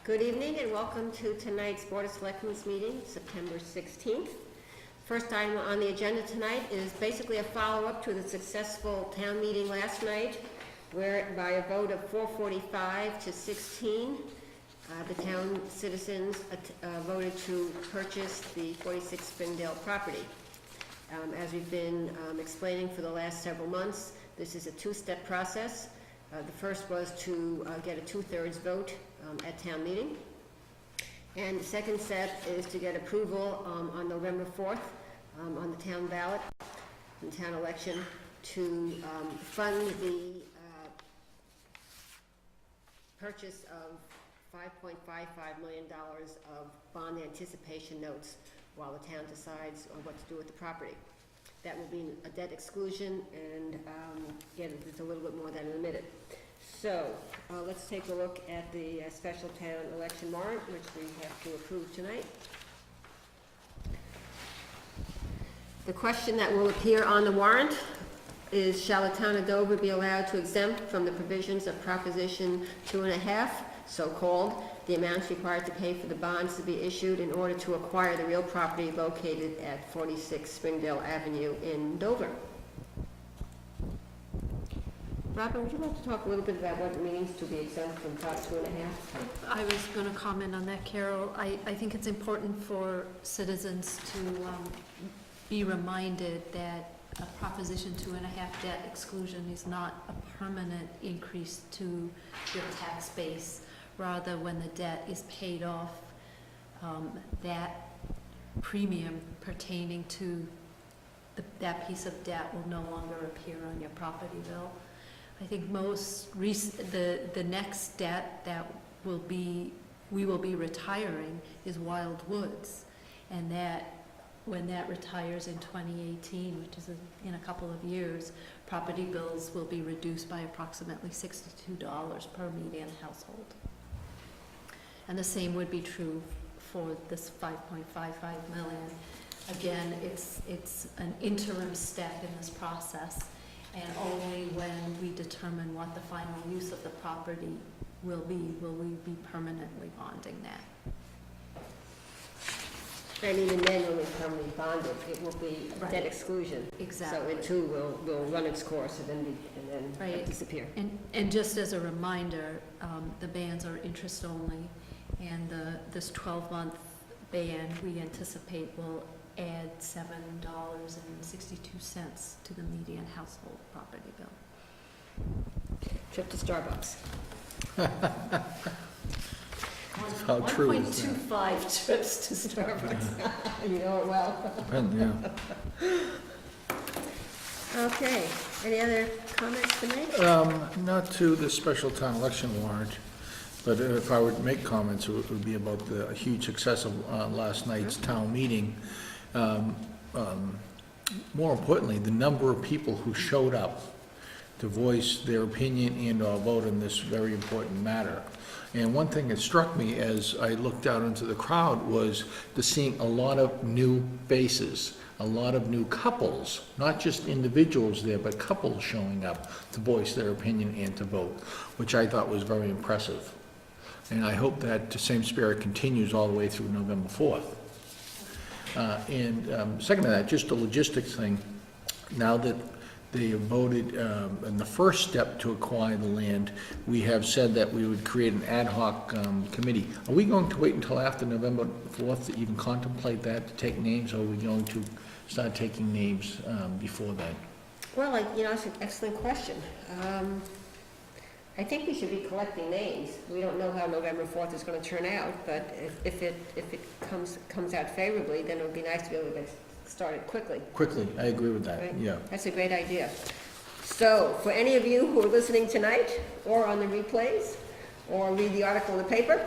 Good evening and welcome to tonight's Board of Selectmen's meeting, September 16th. First item on the agenda tonight is basically a follow-up to the successful town meeting last night, where by a vote of 445 to 16, the town citizens voted to purchase the 46 Springdale property. As we've been explaining for the last several months, this is a two-step process. The first was to get a 2/3 vote at town meeting. And the second step is to get approval on November 4th on the town ballot, in town election, to fund the purchase of $5.55 million of bond anticipation notes while the town decides on what to do with the property. That will be a debt exclusion, and get into a little bit more than in a minute. So let's take a look at the special town election warrant, which we have to approve tonight. The question that will appear on the warrant is, shall the town of Dover be allowed to exempt from the provisions of Proposition 2.5, so-called, the amounts required to pay for the bonds to be issued in order to acquire the real property located at 46 Springdale Avenue in Dover? Robin, would you like to talk a little bit about what it means to be exempt from Prop 2.5? I was going to comment on that, Carol. I think it's important for citizens to be reminded that a Proposition 2.5 debt exclusion is not a permanent increase to your tax base. Rather, when the debt is paid off, that premium pertaining to that piece of debt will no longer appear on your property bill. I think the next debt that we will be retiring is Wild Woods, and that when that retires in 2018, which is in a couple of years, property bills will be reduced by approximately $62 per median household. And the same would be true for this $5.55 million. Again, it's an interim step in this process, and only when we determine what the final use of the property will we be permanently bonding that. And even then, when we permanently bond it, it will be a debt exclusion. Exactly. So it too will run its course and then disappear. And just as a reminder, the bans are interest only, and this 12-month ban we anticipate will add $7.62 to the median household property bill. Trip to Starbucks. How true is that? 1.25 trips to Starbucks. You know it well. Yeah. Okay, any other comments to make? Not to the special town election warrant, but if I would make comments, it would be about the huge success of last night's town meeting. More importantly, the number of people who showed up to voice their opinion and/or vote on this very important matter. And one thing that struck me as I looked out into the crowd was to seeing a lot of new faces, a lot of new couples, not just individuals there, but couples showing up to voice their opinion and to vote, which I thought was very impressive. And I hope that the same spirit continues all the way through November 4th. Second to that, just a logistics thing. Now that they have voted in the first step to acquire the land, we have said that we would create an ad hoc committee. Are we going to wait until after November 4th to even contemplate that, to take names, or are we going to start taking names before then? Well, it's an excellent question. I think we should be collecting names. We don't know how November 4th is going to turn out, but if it comes out favorably, then it would be nice to be able to get started quickly. Quickly, I agree with that, Right? yeah. That's a great idea. So, for any of you who are listening tonight, or on the replays, or read the article in the paper,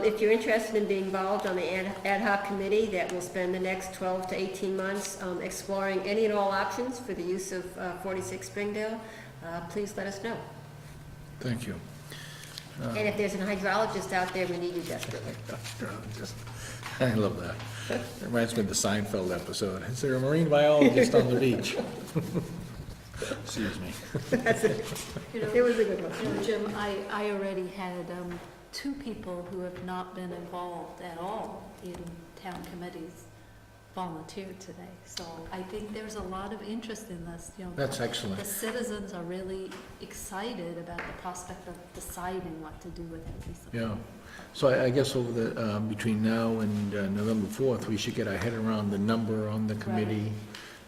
if you're interested in being involved on the ad hoc committee that will spend the next 12 to 18 months exploring any and all options for the use of 46 Springdale, please let us know. Thank you. And if there's an hydrologist out there, we need you desperately. I love that. It reminds me of the Seinfeld episode. Is there a marine biologist on the beach? Excuse me. It was a good one. Jim, I already had two people who have not been involved at all in town committees volunteered today. So I think there's a lot of interest in this, you know. That's excellent. The citizens are really excited about the prospect of deciding what to do with that piece of Yeah. property. So I guess over the, between now and November 4th, we should get our head around the number on the committee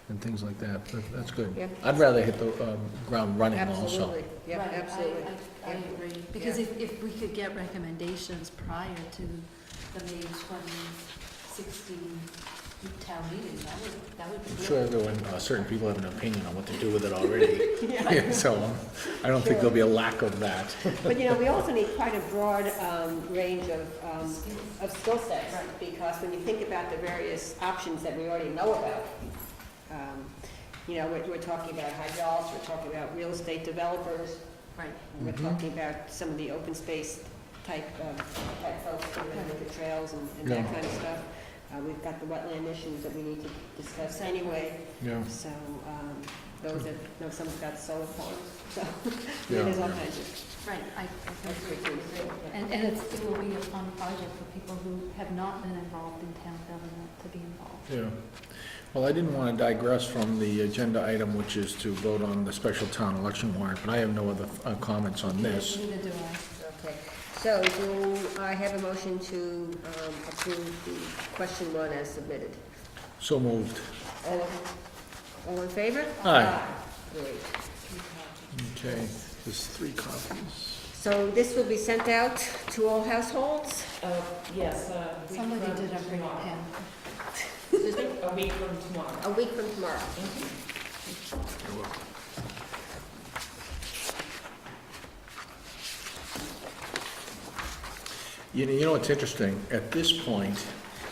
and things like that. That's good. Yeah. I'd rather hit the ground running also. Absolutely, yeah, Right, absolutely. I Yeah. agree, because Yeah. if we could get recommendations prior to the May 2016 town meeting, that would be I'm good. sure everyone, certain people have an opinion on what to do with it already. Yeah, so I don't think there'll be a lack of that. But, you know, we also need quite a broad range of skill sets, because when you think about the various options that we already know about, you know, we're talking about hydraulics, we're talking about real estate developers, Right, we're talking about some of the open space type folks, who are gonna look at trails and that Yeah. kind of stuff. We've got the wetland issues that we need to discuss anyway, Yeah, so, those that, you know, someone's got solar farms, so, Yeah, there's all yeah. kinds of. right, I completely agree. And it will be a fun project for people who have not been involved in town government to be involved. yeah. Well, I didn't want to digress from the agenda item, which is to vote on the special town election warrant, but I have no other comments on this. Neither do I. Okay, so do I have a motion to approve the question one as submitted? So moved. All in favor? Aye. Great. Okay, there's 3 copies. So this will be sent out to all households? Yes. Somebody didn't bring a pen. A week from tomorrow. A week from tomorrow. You know what's interesting? At this point,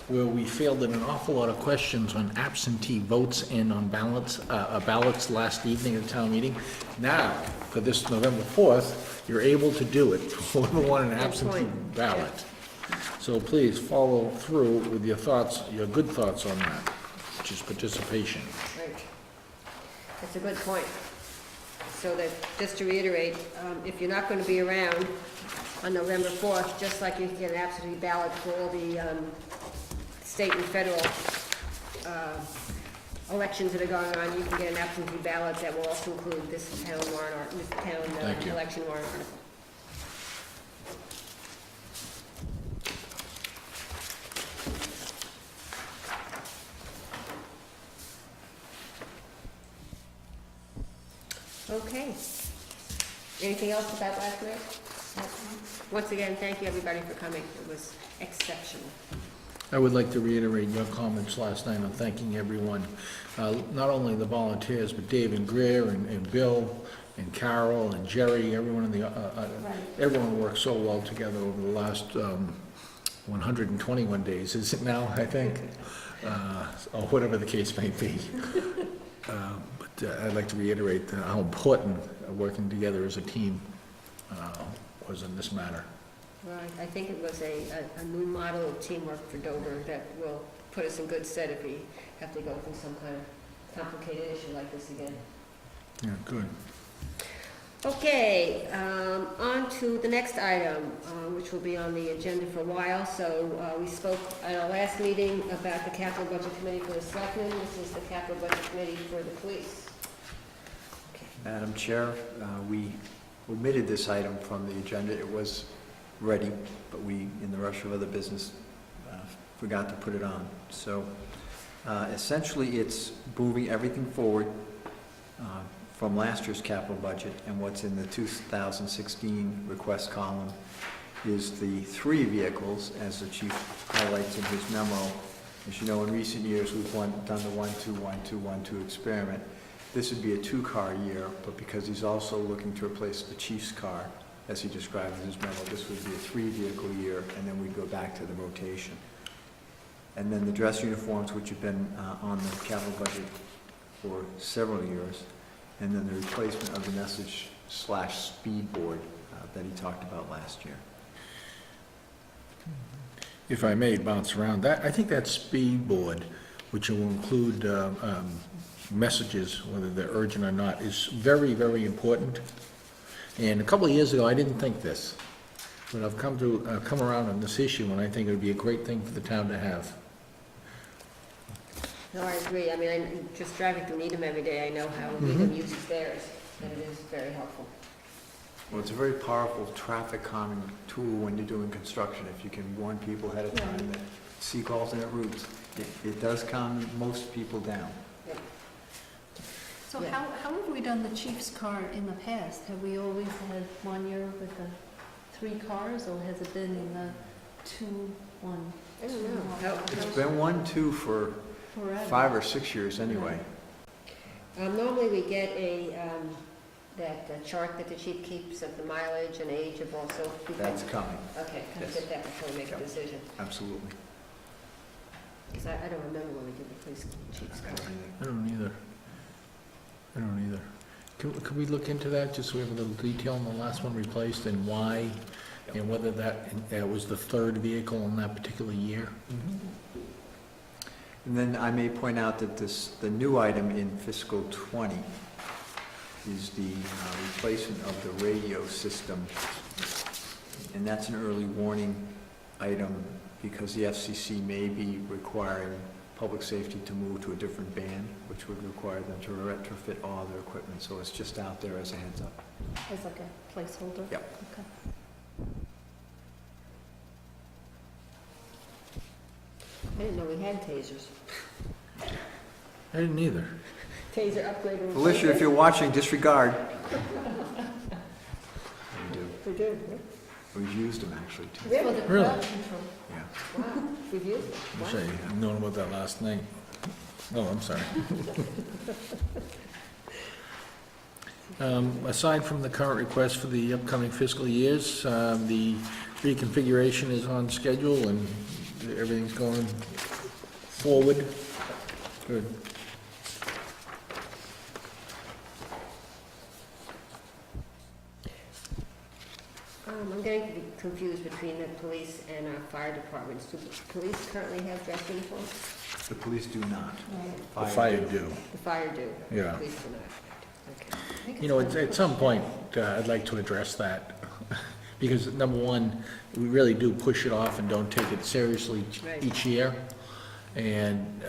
where we fielded an awful lot of questions on absentee votes and on ballots last evening at the town meeting, now, for this November 4th, you're able to do it. Whoever want an absentee ballot. So please follow through with your thoughts, your good thoughts on that, which is participation. Right. That's a good point. So that, just to reiterate, if you're not going to be around on November 4th, just like you can get an absentee ballot for all the state and federal elections that are going on, you can get an absentee ballot that will also include this town warrant, or this Thank town you. election warrant article. Okay. Anything else about last night? Once again, thank you, everybody, for coming. It was exceptional. I would like to reiterate your comments last night on thanking everyone, not only the volunteers, but Dave and Greer and Bill and Carol and Jerry, everyone in the, everyone worked so well together over the last 121 days, is it now, I think? Or whatever the case may be. But I'd like to reiterate how important working together as a team was in this matter. Right, I think it was a new model of teamwork for Dover that will put us in good stead if we have to go through some kind of complicated issue like this again. Yeah, good. Okay, on to the next item, which will be on the agenda for a while. So we spoke at our last meeting about the capital budget committee for the Selectmen. This is the capital budget committee for the police. Madam Chair, we omitted this item from the agenda. It was ready, but we, in the rush of other business, forgot to put it on. So essentially, it's moving everything forward from last year's capital budget, and what's in the 2016 request column is the 3 vehicles, as the chief highlights in his memo. As you know, in recent years, we've done the 1-2-1-2-1-2 experiment. This would be a 2-car year, but because he's also looking to replace the chief's car, as he described in his memo, this would be a 3-vehicle year, and then we'd go back to the rotation. And then the dress uniforms, which have been on the capital budget for several years, and then the replacement of the message/speed board that he talked about last year. If I may bounce around, that, I think that speed board, which will include messages, whether they're urgent or not, is very, very important. And a couple of years ago, I didn't think this. But I've come around on this issue, and I think it would be a great thing for the town to have. No, I agree. I mean, just driving through Needham every day, I know how Needham uses theirs, and it is very helpful. Well, it's a very powerful traffic calming tool when you're doing construction. If you can warn people ahead of time that seek alternate routes, it does calm most people down. Yep. So Yeah. how have we done the chief's car in the past? Have we always had 1 year with the 3 cars, or has it been in the 2-1? I don't know. It's been 1-2 for Forever. 5 or 6 years anyway. Normally, we get that chart that the chief keeps of the mileage and age of also. That's coming, Okay, can Yes. get that before we make a Yep. decision. absolutely. Because I don't remember when we did the police chief's car. I don't either. Could we look into that, just so we have a little detail on the last one replaced, and why, and whether that was the 3rd vehicle in that particular year? And then I may point out that the new item in fiscal '20 is the replacement of the radio system. And that's an early warning item because the FCC may be requiring public safety to move to a different band, which would require them to retrofit all their equipment. So it's just out there as a heads up. As like a placeholder? Yep. Okay. I didn't know we had tasers. I didn't either. Taser upgrade. and Felicia, if you're watching, disregard. We do. We do. We've used them actually too. For Really? the Really? crowd control. Yeah. Wow, we've used it. I wish Wow. I had known about that last night. Oh, I'm sorry. Aside from the current request for the upcoming fiscal years, the reconfiguration is on schedule and everything's going forward. Good. I'm getting confused between the police and our fire departments. Do the police currently have dress uniforms? The police do not. The fire do. The fire do. Yeah. The police do not. Okay. I think You know, it's at some point, I'd like to address that, because number one, we really do push it off and don't take it seriously Right. each year. And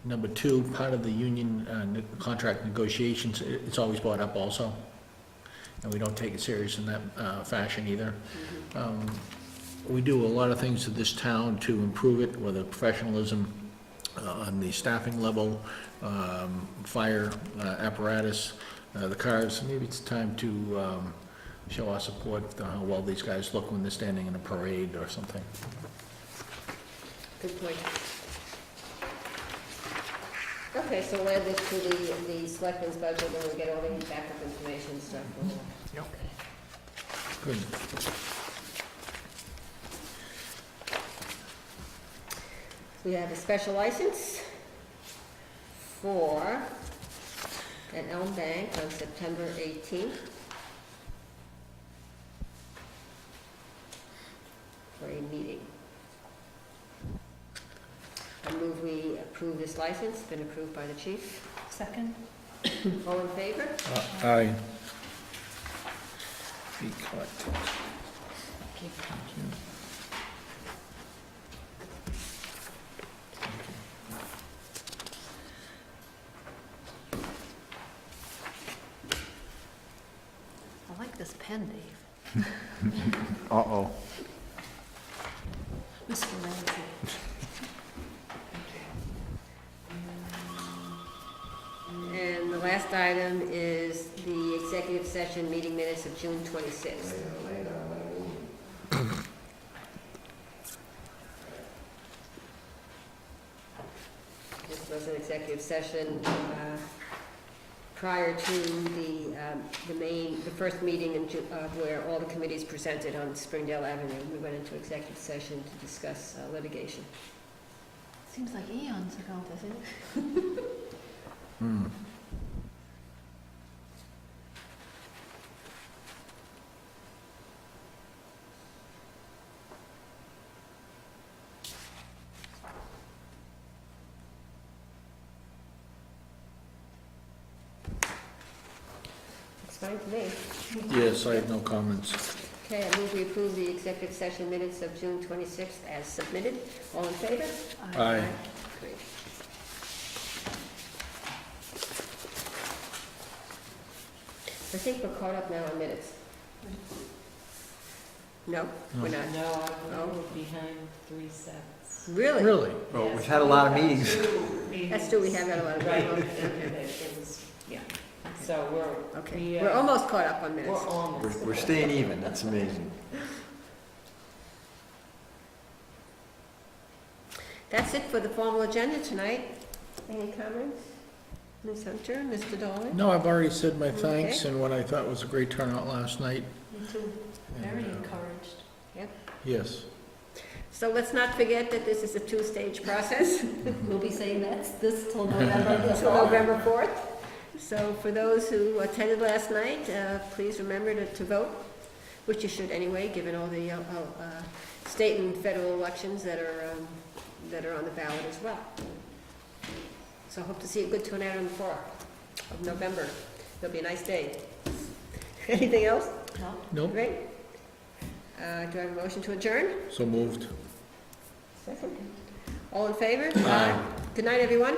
number two, part of the union contract negotiations, it's always brought up also, and we don't take it serious in that fashion either. We do a lot of things to this town to improve it, whether professionalism on the staffing level, fire apparatus, the cars. Maybe it's time to show our support for how well these guys look when they're standing in a parade or something. Good point. Okay, so we'll add this to the selectmen's budget when we get all the backup information and stuff. Yep. Good. We have a special license for at Elm Bank on September 18th for a meeting. I move we approve this license, been approved by the chief. Second? All in favor? Aye. Fee collected. I like this pen, Dave. Uh-oh. Mr. Ramsey. And the last item is the executive session meeting minutes of June 26th. This was an executive session prior to the first meeting in where all the committees presented on Springdale Avenue. We went into executive session to discuss litigation. Seems like eons ago, doesn't it? Hmm. It's fine to me. Yes, I have no comments. Okay, I move we approve the executive session minutes of June 26th as submitted. All in favor? Aye. Great. I think we're caught up now on minutes. No, we're not. No, Oh. I'm behind 3 sets. Really? Really? Well, Yes, we've had a lot of meetings. That's true, we have got a lot of Right. meetings. It was, yeah. So we're, Okay, we're almost caught up on we're minutes. almost. We're staying even, that's amazing. That's it for the formal agenda tonight. Any comments? Ms. Hunter, Mr. Dolan? No, I've already said my thanks Okay. and what I thought was a great turnout last night. Me too. Very And, encouraged. Yes. So let's not forget that this is a two-stage process We'll be saying this till November. until November 4th. So for those who attended last night, please remember to vote, which you should anyway, given all the state and federal elections that are on the ballot as well. So I hope to see a good turnout on the 4th of November. It'll be a nice day. Anything else? No? Nope, Great. Do I have a motion to adjourn? so moved. Second. All in favor? Aye. Good night, everyone.